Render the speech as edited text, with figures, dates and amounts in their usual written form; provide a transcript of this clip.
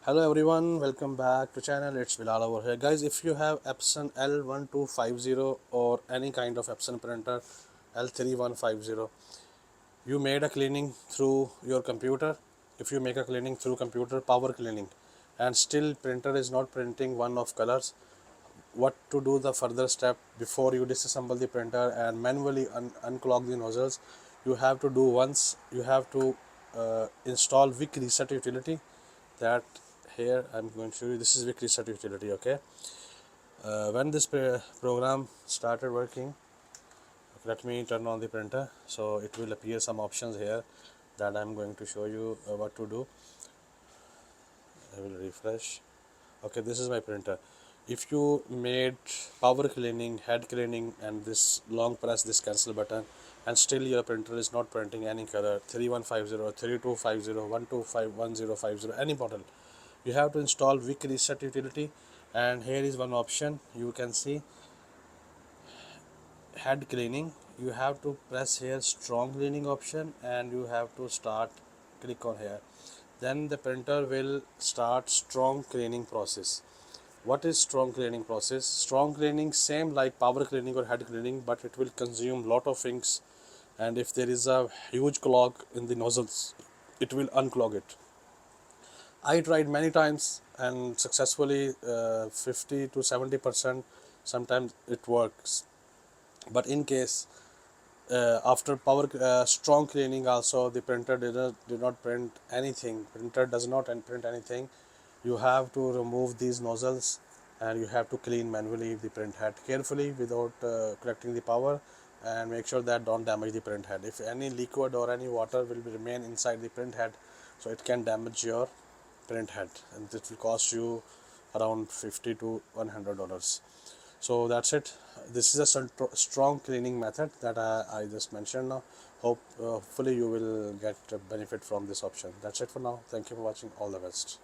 Hello everyone, welcome back to channel. It's Bilal over here, guys. If you have Epson L1250 or any kind of Epson printer L3150, you made a cleaning through your computer. If you make a cleaning through computer, power cleaning, and still printer is not printing one of colors, what to do the further step before you disassemble the printer and manually unclog the nozzles? You have to do once, you have to install Wick Reset utility. That here I'm going to show you. This is Wick Reset utility. Okay, when this program started working, let me turn on the printer, so it will appear some options here that I'm going to show you what to do. I will refresh. Okay, this is my printer. If you made power cleaning, head cleaning, and this long press this cancel button, and still your printer is not printing any color 3150, 3250, 1251050, any model, you have to install Wick Reset utility. And here is one option. You can see head cleaning. You have to press here strong cleaning option, and you have to start, click on here. Then the printer will start strong cleaning process. What is strong cleaning process? Strong cleaning same like power cleaning or head cleaning, but it will consume lot of inks, and if there is a huge clog in the nozzles, it will unclog it. I tried many times and successfully, 50 to 70% sometimes it works. But in case after power strong cleaning also the printer did not print anything, printer does not print anything, you have to remove these nozzles and you have to clean manually the print head carefully without collecting the power, and make sure that don't damage the print head. If any liquid or any water will remain inside the print head, so it can damage your print head, and it will cost you around $50 to $100. So that's it. This is a strong cleaning method that I just mentioned now. Hopefully you will get benefit from this option. That's it for now. Thank you for watching. All the best.